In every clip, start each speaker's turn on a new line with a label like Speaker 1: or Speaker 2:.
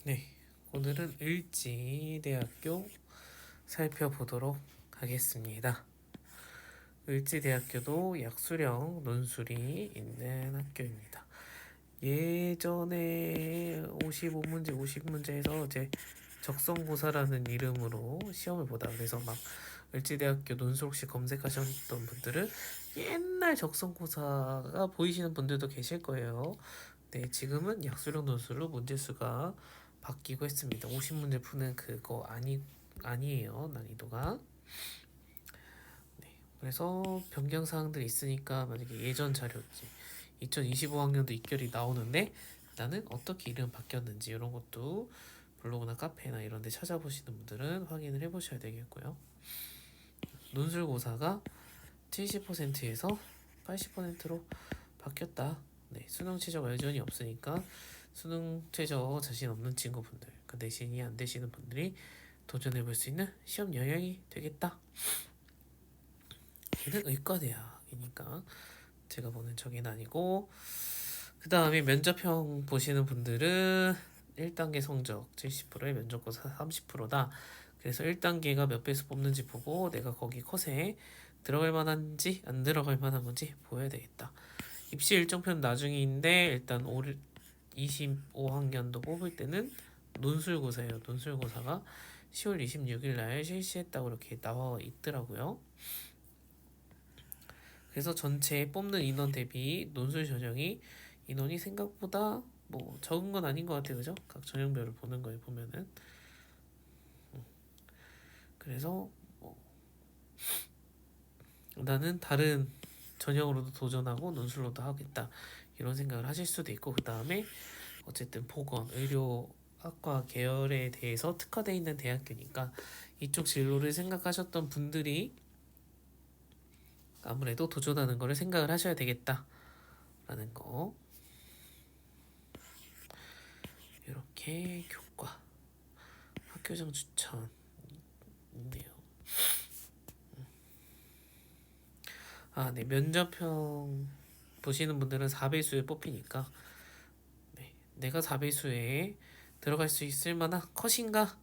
Speaker 1: 네, 오늘은 을지대학교 살펴보도록 하겠습니다. 을지대학교도 약수령 논술이 있는 학교입니다. 예전에 55문제, 50문제에서 이제 적성고사라는 이름으로 시험을 보다 그래서 막 을지대학교 논술 혹시 검색하셨던 분들은 옛날 적성고사가 보이시는 분들도 계실 거예요. 네, 지금은 약수령 논술로 문제수가 바뀌고 했습니다. 50문제 푸는 그거 아니에요, 난이도가. 네, 그래서 변경 사항들이 있으니까 만약에 예전 자료 이제 2025학년도 입결이 나오는데 나는 어떻게 이름 바뀌었는지 이런 것도 블로그나 카페나 이런 데 찾아보시는 분들은 확인을 해보셔야 되겠고요. 논술고사가 70%에서 80%로 바뀌었다. 네, 수능 최저 여전히 없으니까 수능 최저 자신 없는 친구분들, 그 내신이 안 되시는 분들이 도전해 볼 수 있는 시험 영역이 되겠다. 얘는 의과대학이니까 제가 보는 저긴 아니고, 그 다음에 면접형 보시는 분들은 1단계 성적 70%에 면접고사 30%다. 그래서 1단계가 몇 배수 뽑는지 보고 내가 거기 컷에 들어갈 만한지 안 들어갈 만한 건지 보여야 되겠다. 입시 일정표는 나중인데 일단 올 25학년도 뽑을 때는 논술고사예요. 논술고사가 10월 26일 날 실시했다고 이렇게 나와 있더라고요. 그래서 전체 뽑는 인원 대비 논술 전형이 인원이 생각보다 뭐 적은 건 아닌 것 같아요, 그죠? 각 전형별을 보는 거에 보면은. 그래서 뭐 나는 다른 전형으로도 도전하고 논술로도 하겠다 이런 생각을 하실 수도 있고, 그 다음에 어쨌든 보건, 의료학과 계열에 대해서 특화되어 있는 대학교니까 이쪽 진로를 생각하셨던 분들이 아무래도 도전하는 거를 생각을 하셔야 되겠다라는 거. 이렇게 교과, 학교장 추천 있네요. 아, 네, 면접형 보시는 분들은 4배수에 뽑히니까 네, 내가 4배수에 들어갈 수 있을 만한 컷인가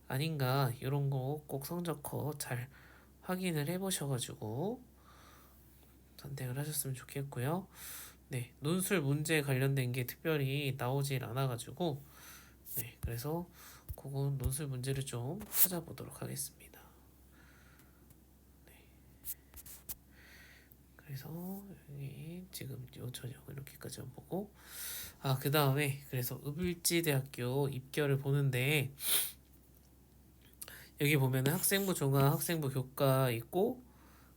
Speaker 1: 아닌가 이런 거 꼭 성적 컷 잘 확인을 해보셔가지고 선택을 하셨으면 좋겠고요. 네, 논술 문제 관련된 게 특별히 나오질 않아가지고 네, 그래서 그건 논술 문제를 좀 찾아보도록 하겠습니다. 네, 그래서 여기 지금 요 전형 이렇게까지만 보고 그 다음에 그래서 읍일지대학교 입결을 보는데 여기 보면은 학생부 종합, 학생부 교과 있고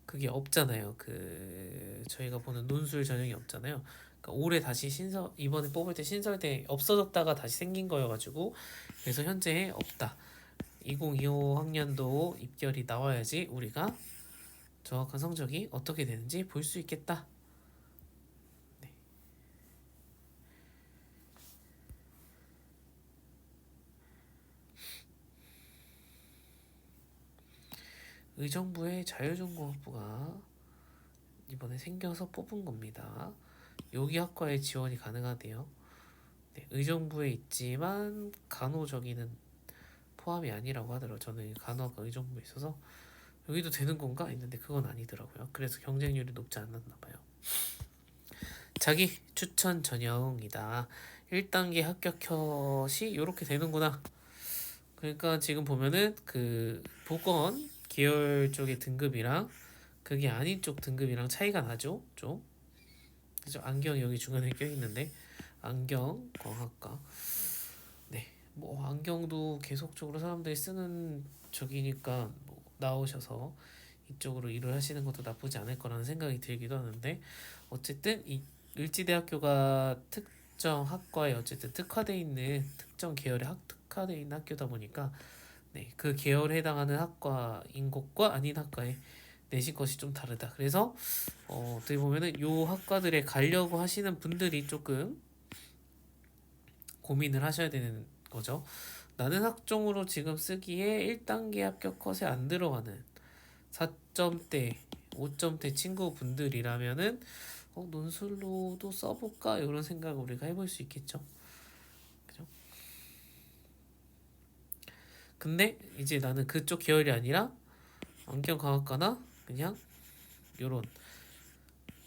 Speaker 1: 그게 없잖아요. 그 저희가 보는 논술 전형이 없잖아요. 그러니까 올해 다시 이번에 뽑을 때 신설돼 없어졌다가 다시 생긴 거여가지고 그래서 현재 없다. 2025 학년도 입결이 나와야지 우리가 정확한 성적이 어떻게 되는지 볼 수 있겠다. 네. 의정부의 자율전공학부가 이번에 생겨서 뽑은 겁니다. 여기 학과에 지원이 가능하대요. 네, 의정부에 있지만 간호저기는 포함이 아니라고 하더라고요. 저는 간호학과 의정부에 있어서 여기도 되는 건가 했는데 그건 아니더라고요. 그래서 경쟁률이 높지 않았나 봐요. 자기 추천 전형이다. 1단계 합격 컷이 이렇게 되는구나. 그러니까 지금 보면은 그 보건 계열 쪽의 등급이랑 그게 아닌 쪽 등급이랑 차이가 나죠. 좀. 그죠? 안경 여기 중간에 껴있는데 안경 광학과. 네. 뭐 안경도 계속적으로 사람들이 쓰는 쪽이니까 뭐 나오셔서 이쪽으로 일을 하시는 것도 나쁘지 않을 거라는 생각이 들기도 하는데 어쨌든 이 을지대학교가 특정 학과에 어쨌든 특화돼 있는 특정 계열에 특화돼 있는 학교다 보니까 네, 그 계열에 해당하는 학과인 것과 아닌 학과의 내신 것이 좀 다르다. 그래서 어떻게 보면은 요 학과들에 가려고 하시는 분들이 조금 고민을 하셔야 되는 거죠. 나는 학종으로 지금 쓰기에 1단계 합격 컷에 안 들어가는 4점대, 5점대 친구분들이라면은 논술로도 써볼까 이런 생각을 우리가 해볼 수 있겠죠. 그죠? 근데 이제 나는 그쪽 계열이 아니라 안경과학과나 그냥 요런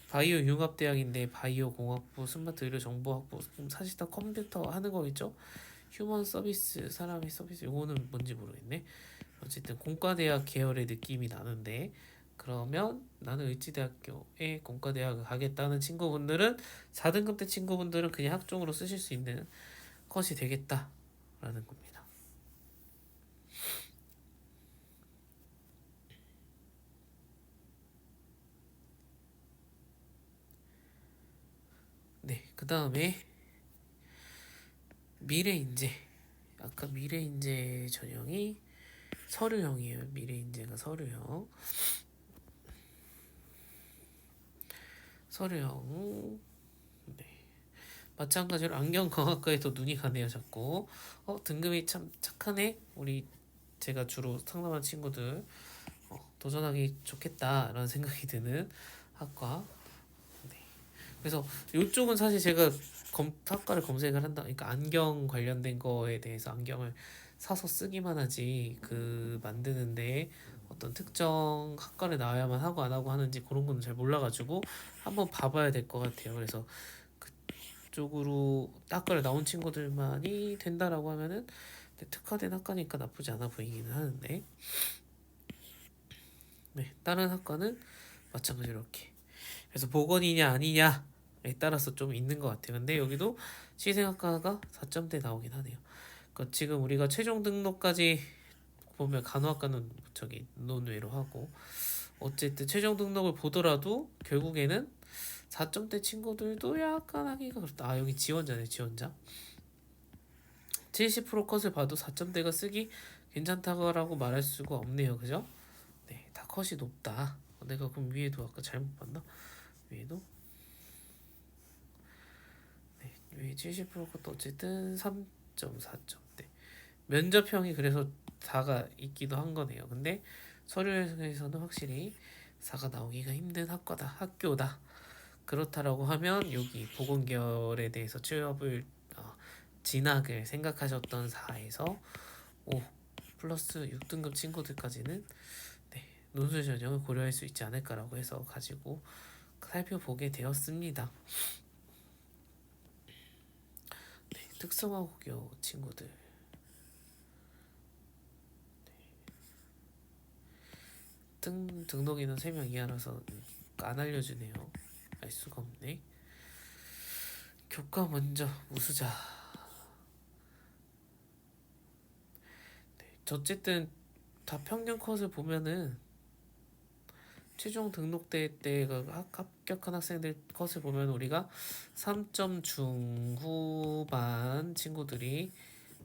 Speaker 1: 바이오 융합대학인데 바이오 공학부, 스마트 의료 정보학부, 사실 다 컴퓨터 하는 거 있죠? 휴먼 서비스, 사람의 서비스, 요거는 뭔지 모르겠네. 어쨌든 공과대학 계열의 느낌이 나는데, 그러면 나는 을지대학교에 공과대학을 가겠다는 친구분들은 4등급 때 친구분들은 그냥 학종으로 쓰실 수 있는 컷이 되겠다라는 겁니다. 네, 그 다음에 미래인재. 아까 미래인재 전형이 서류형이에요. 미래인재가 서류형. 서류형. 네. 마찬가지로 안경광학과에도 눈이 가네요, 자꾸. 등급이 참 착하네. 우리 제가 주로 상담한 친구들 도전하기 좋겠다라는 생각이 드는 학과. 네. 그래서 이쪽은 사실 제가 학과를 검색을 한다. 그러니까 안경 관련된 거에 대해서 안경을 사서 쓰기만 하지 그 만드는데 어떤 특정 학과를 나와야만 하고 안 하고 하는지 그런 거는 잘 몰라가지고 한번 봐봐야 될 것 같아요. 그래서 그쪽으로 학과를 나온 친구들만이 된다라고 하면은 특화된 학과니까 나쁘지 않아 보이기는 하는데, 네, 다른 학과는 마찬가지로 이렇게. 그래서 복원이냐 아니냐에 따라서 좀 있는 것 같아요. 근데 여기도 시생학과가 4점대 나오긴 하네요. 그러니까 지금 우리가 최종 등록까지 보면 간호학과는 저기 논외로 하고, 어쨌든 최종 등록을 보더라도 결국에는 4점대 친구들도 약간 하기가 그렇다. 아, 여기 지원자네, 지원자. 70% 컷을 봐도 4점대가 쓰기 괜찮다고 말할 수가 없네요. 그죠? 네, 다 컷이 높다. 내가 그럼 위에도 아까 잘못 봤나? 위에도? 네, 위에 70% 컷도 어쨌든 3.4점대. 면접형이 그래서 4가 있기도 한 거네요. 근데 서류에서는 확실히 4가 나오기가 힘든 학교다. 그렇다라고 하면 여기 보건계열에 대해서 취업을 진학을 생각하셨던 4에서 5 플러스 6등급 친구들까지는 네, 논술 전형을 고려할 수 있지 않을까라고 해서 가지고 살펴보게 되었습니다. 네, 특성화고교 친구들 등록인원 3명 이하라서 안 알려주네요. 알 수가 없네. 교과 먼저 우수자. 어쨌든 다 평균 컷을 보면은 최종 등록대 때가 합격한 학생들 컷을 보면 우리가 3점 중후반 친구들이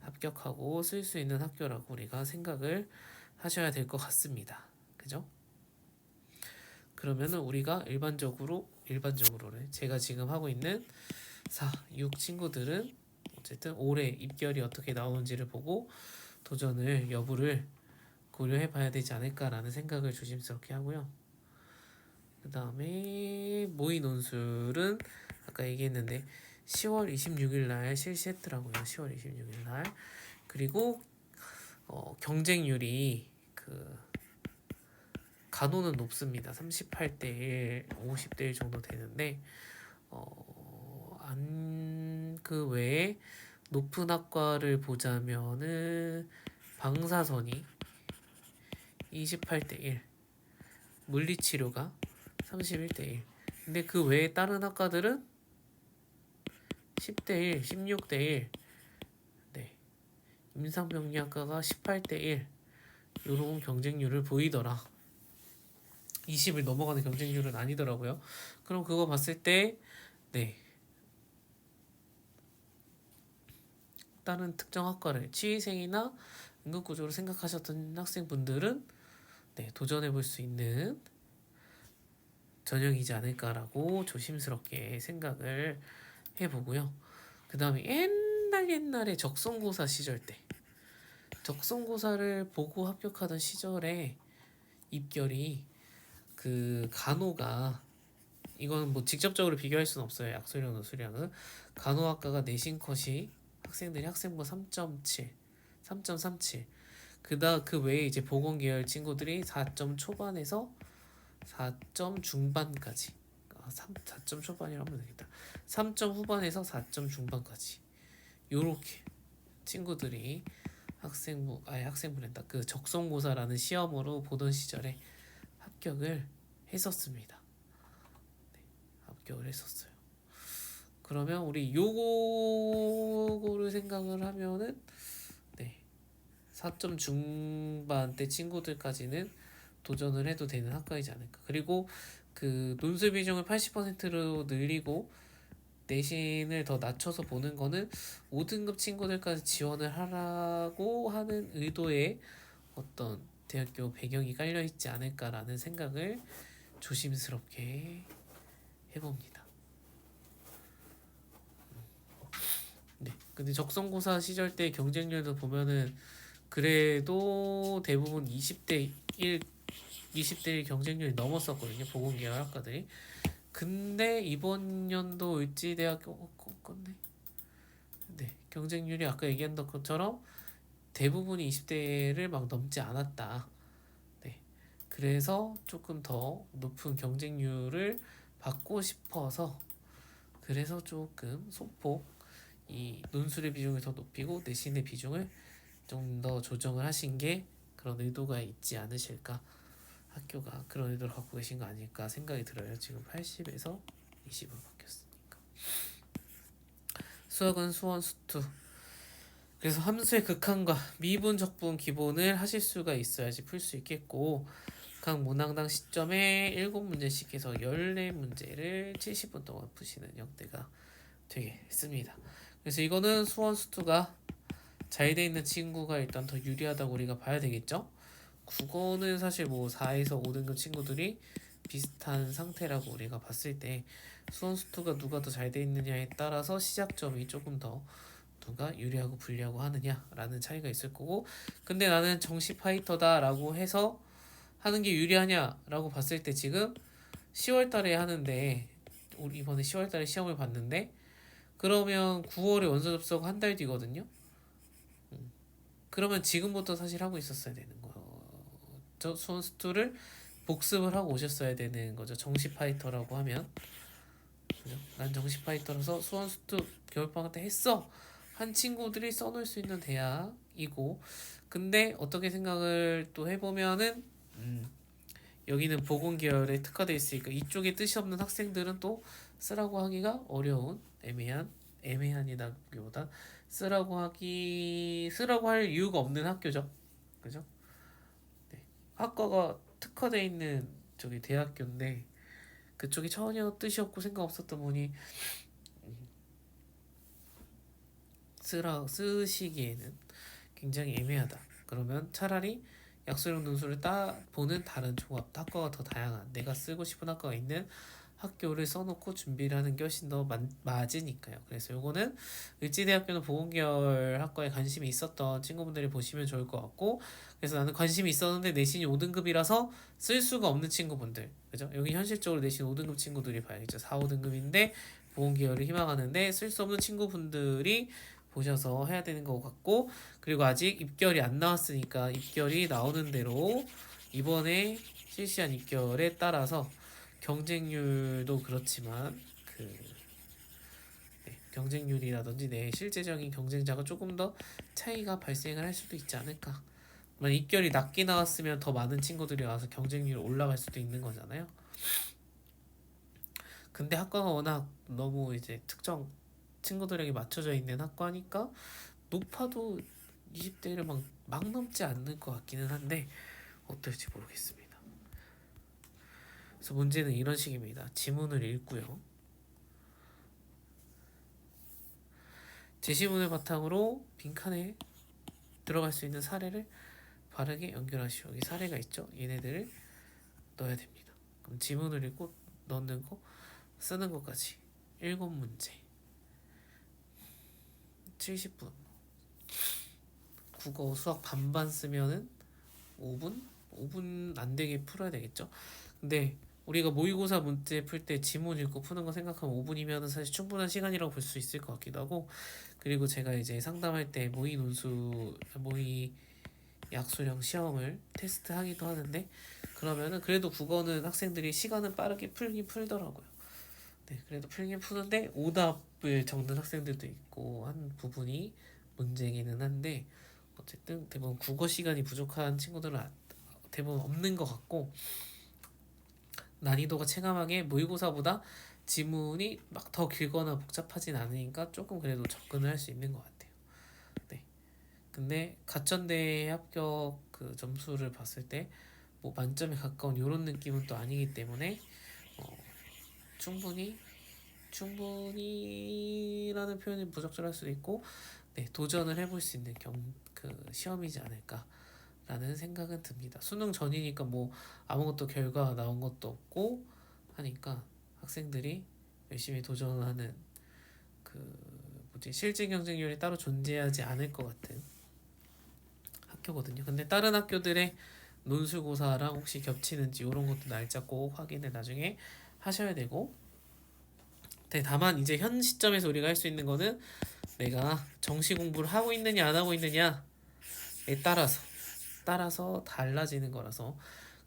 Speaker 1: 합격하고 쓸 수 있는 학교라고 우리가 생각을 하셔야 될 것 같습니다. 그죠? 그러면은 우리가 일반적으로는 제가 지금 하고 있는 4, 6 친구들은 어쨌든 올해 입결이 어떻게 나오는지를 보고 도전을 여부를 고려해 봐야 되지 않을까라는 생각을 조심스럽게 하고요. 그 다음에 모의 논술은 아까 얘기했는데 10월 26일 날 실시했더라고요. 10월 26일 날. 그리고 경쟁률이 간호는 높습니다. 38대 1, 50대 1 정도 되는데 그 외에 높은 학과를 보자면은 방사선이 28대 1, 물리치료가 31대 1. 근데 그 외에 다른 학과들은 10대 1, 16대 1. 네. 임상병리학과가 18대 1. 요런 경쟁률을 보이더라. 20을 넘어가는 경쟁률은 아니더라고요. 그럼 그거 봤을 때 네. 다른 특정 학과를 치의생이나 응급구조로 생각하셨던 학생분들은 네, 도전해 볼 수 있는 전형이지 않을까라고 조심스럽게 생각을 해보고요. 그 다음에 옛날에 적성고사 시절 때 적성고사를 보고 합격하던 시절에 입결이 간호가 이건 뭐 직접적으로 비교할 수는 없어요. 약수량, 노수량은 간호학과가 내신 컷이 학생들이 학생부 3.7, 3.37. 그 외에 이제 보건 계열 친구들이 4점 초반에서 4점 중반까지 4점 초반이라고 하면 되겠다. 3점 후반에서 4점 중반까지 요렇게 친구들이 학생부랜다. 그 적성고사라는 시험으로 보던 시절에 합격을 했었습니다. 네, 합격을 했었어요. 그러면 우리 요거를 생각을 하면은 네, 4점 중반대 친구들까지는 도전을 해도 되는 학과이지 않을까. 그리고 그 논술 비중을 80%로 늘리고 내신을 더 낮춰서 보는 거는 5등급 친구들까지 지원을 하라고 하는 의도의 어떤 대학교 배경이 깔려 있지 않을까라는 생각을 조심스럽게 해봅니다. 네. 근데 적성고사 시절 때 경쟁률도 보면은 그래도 대부분 20대 1 경쟁률이 넘었었거든요. 보건계열 학과들이. 근데 이번 연도 을지대학교 건데 네, 경쟁률이 아까 얘기한 것처럼 대부분이 20대를 막 넘지 않았다. 네, 그래서 조금 더 높은 경쟁률을 받고 싶어서 그래서 조금 소폭 이 논술의 비중을 더 높이고 내신의 비중을 좀 더 조정을 하신 게 그런 의도가 있지 않으실까. 학교가 그런 의도를 갖고 계신 거 아닐까 생각이 들어요. 지금 80에서 20으로 바뀌었으니까. 수학은 수원 수투. 그래서 함수의 극한과 미분 적분 기본을 하실 수가 있어야지 풀 수 있겠고 각 문항당 시점에 7문제씩 해서 14문제를 70분 동안 푸시는 형태가 되겠습니다. 그래서 이거는 수원 수투가 잘 돼 있는 친구가 일단 더 유리하다고 우리가 봐야 되겠죠. 국어는 사실 뭐 4에서 5등급 친구들이 비슷한 상태라고 우리가 봤을 때 수원수투가 누가 더 잘 돼 있느냐에 따라서 시작점이 조금 더 누가 유리하고 불리하고 하느냐라는 차이가 있을 거고 근데 나는 정시 파이터다 라고 해서 하는 게 유리하냐라고 봤을 때 지금 10월 달에 하는데 우리 이번에 10월 달에 시험을 봤는데 그러면 9월에 원서 접속 한 달 뒤거든요. 그러면 지금부터 사실 하고 있었어야 되는 거죠. 수원수투를 복습을 하고 오셨어야 되는 거죠. 정시 파이터라고 하면 그죠? 난 정시 파이터라서 수원수투 겨울방학 때 했어 한 친구들이 써놓을 수 있는 대학이고 근데 어떻게 생각을 또 해보면은 여기는 보건 계열에 특화되어 있으니까 이쪽에 뜻이 없는 학생들은 또 쓰라고 하기가 어려운 애매한이라기보다 쓰라고 할 이유가 없는 학교죠. 그죠? 네. 학과가 특화되어 있는 저기 대학교인데 그쪽이 전혀 뜻이 없고 생각 없었던 분이 쓰시기에는 굉장히 애매하다. 그러면 차라리 약소형 논술을 보는 다른 종합 학과가 더 다양한 내가 쓰고 싶은 학과가 있는 학교를 써놓고 준비를 하는 게 훨씬 더 맞으니까요. 그래서 요거는 을지대학교는 보건계열 학과에 관심이 있었던 친구분들이 보시면 좋을 것 같고 그래서 나는 관심이 있었는데 내신이 5등급이라서 쓸 수가 없는 친구분들 그죠? 여기 현실적으로 내신 5등급 친구들이 봐야겠죠. 4, 5등급인데 보건계열을 희망하는데 쓸 수 없는 친구분들이 보셔서 해야 되는 것 같고 그리고 아직 입결이 안 나왔으니까 입결이 나오는 대로 이번에 실시한 입결에 따라서 경쟁률도 그렇지만 경쟁률이라든지 내 실제적인 경쟁자가 조금 더 차이가 발생을 할 수도 있지 않을까. 만약 입결이 낮게 나왔으면 더 많은 친구들이 와서 경쟁률이 올라갈 수도 있는 거잖아요. 근데 학과가 워낙 너무 이제 특정 친구들에게 맞춰져 있는 학과니까 높아도 20대를 막 넘지 않는 것 같기는 한데 어떨지 모르겠습니다. 그래서 문제는 이런 식입니다. 지문을 읽고요. 제시문을 바탕으로 빈칸에 들어갈 수 있는 사례를 바르게 연결하시오. 여기 사례가 있죠. 얘네들을 넣어야 됩니다. 그럼 지문을 읽고 넣는 거 쓰는 것까지 7문제 70분 국어 수학 반반 쓰면은 5분 안 되게 풀어야 되겠죠. 근데 우리가 모의고사 문제 풀 때 지문 읽고 푸는 거 생각하면 5분이면 사실 충분한 시간이라고 볼 수 있을 것 같기도 하고 그리고 제가 이제 상담할 때 모의 약수령 시험을 테스트하기도 하는데 그러면은 그래도 국어는 학생들이 시간은 빠르게 풀긴 풀더라고요. 네, 그래도 풀긴 푸는데 오답을 적는 학생들도 있고 한 부분이 문제이기는 한데 어쨌든 대부분 국어 시간이 부족한 친구들은 대부분 없는 것 같고 난이도가 체감하게 모의고사보다 지문이 막 더 길거나 복잡하진 않으니까 조금 그래도 접근을 할 수 있는 것 같아요. 네. 근데 가천대 합격 그 점수를 봤을 때 뭐 만점에 가까운 이런 느낌은 또 아니기 때문에 어, 충분히 충분히라는 표현이 부적절할 수도 있고 네, 도전을 해볼 수 있는 그 시험이지 않을까라는 생각은 듭니다. 수능 전이니까 뭐 아무것도 결과 나온 것도 없고 하니까 학생들이 열심히 도전하는 그 뭐지 실질 경쟁률이 따로 존재하지 않을 것 같은 학교거든요. 근데 다른 학교들의 논술고사랑 혹시 겹치는지 이런 것도 날짜 꼭 확인을 나중에 하셔야 되고 네, 다만 이제 현 시점에서 우리가 할 수 있는 거는 내가 정시 공부를 하고 있느냐 안 하고 있느냐에 따라서 달라지는 거라서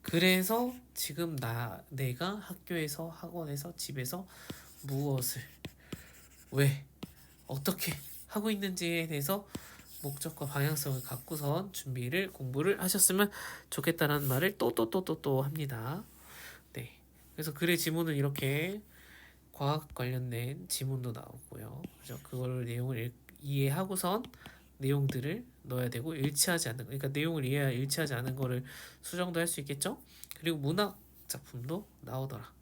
Speaker 1: 그래서 지금 내가 학교에서 학원에서 집에서 무엇을 왜 어떻게 하고 있는지에 대해서 목적과 방향성을 갖고선 공부를 하셨으면 좋겠다는 말을 또 합니다. 네. 그래서 글의 지문은 이렇게 과학 관련된 지문도 나오고요. 그죠? 그걸 내용을 이해하고선 내용들을 넣어야 되고 일치하지 않는 그러니까 내용을 이해해야 일치하지 않은 거를 수정도 할 수 있겠죠? 그리고 문학 작품도 나오더라.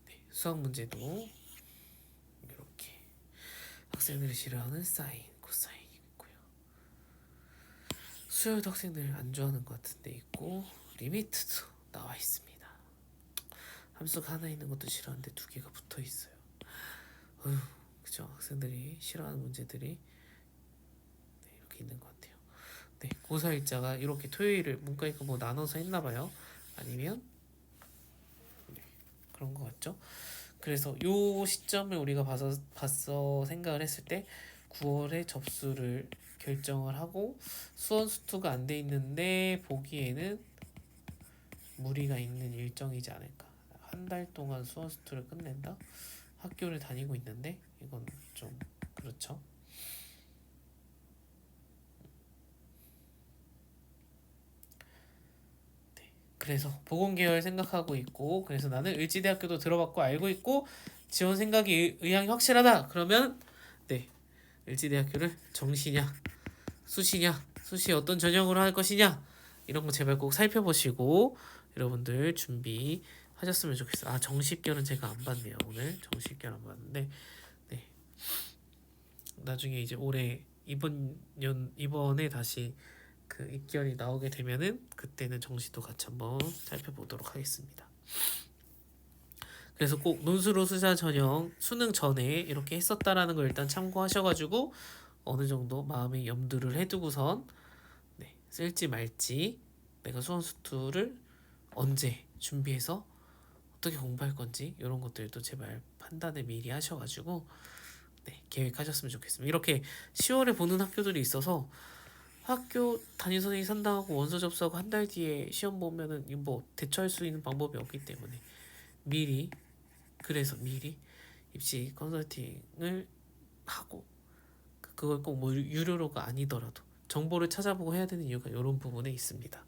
Speaker 1: 네, 수학 문제도 이렇게 학생들이 싫어하는 사인, 코사인이 있고요. 수요일도 학생들 안 좋아하는 것 같은데 있고 리미트도 나와 있습니다. 함수가 하나 있는 것도 싫어하는데 두 개가 붙어 있어요. 어휴, 그죠? 학생들이 싫어하는 문제들이 네, 이렇게 있는 것 같아요. 네, 고사 일자가 이렇게 토요일을 문과니까 뭐 나눠서 했나 봐요. 아니면 네, 그런 것 같죠? 그래서 요 시점을 우리가 봤어 생각을 했을 때 9월에 접수를 결정을 하고 수원 수투가 안 돼 있는데 보기에는 무리가 있는 일정이지 않을까. 한 달 동안 수원 수투를 끝낸다? 학교를 다니고 있는데 이건 좀 그렇죠. 그래서 보건계열 생각하고 있고 그래서 나는 을지대학교도 들어봤고 알고 있고 지원 생각이 의향이 확실하다. 그러면 네 을지대학교를 정시냐 수시냐 수시 어떤 전형으로 할 것이냐 이런 거 제발 꼭 살펴보시고 여러분들 준비하셨으면 좋겠어요. 아 정시결은 제가 안 봤네요. 오늘 정시결 안 봤는데 네 나중에 이제 올해 이번에 다시 그 입결이 나오게 되면은 그때는 정시도 같이 한번 살펴보도록 하겠습니다. 그래서 꼭 논술로 수사 전형 수능 전에 이렇게 했었다라는 걸 일단 참고하셔가지고 어느 정도 마음에 염두를 해두고선 네, 쓸지 말지 내가 수원 수투를 언제 준비해서 어떻게 공부할 건지 이런 것들도 제발 판단을 미리 하셔가지고 네, 계획하셨으면 좋겠습니다. 이렇게 10월에 보는 학교들이 있어서 학교 담임 선생님 산다고 원서 접수하고 한 달 뒤에 시험 보면은 뭐 대처할 수 있는 방법이 없기 때문에 미리 미리 입시 컨설팅을 하고 그걸 꼭 뭐 유료로가 아니더라도 정보를 찾아보고 해야 되는 이유가 이런 부분에 있습니다.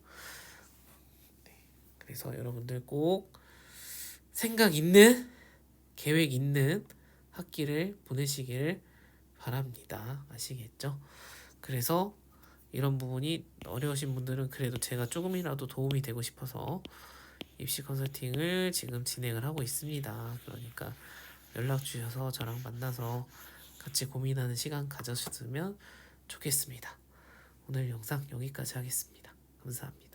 Speaker 1: 네, 그래서 여러분들 꼭 생각 있는 계획 있는 학기를 보내시길 바랍니다. 아시겠죠? 그래서 이런 부분이 어려우신 분들은 그래도 제가 조금이라도 도움이 되고 싶어서 입시 컨설팅을 지금 진행을 하고 있습니다. 그러니까 연락 주셔서 저랑 만나서 같이 고민하는 시간 가져주시면 좋겠습니다. 오늘 영상 여기까지 하겠습니다. 감사합니다.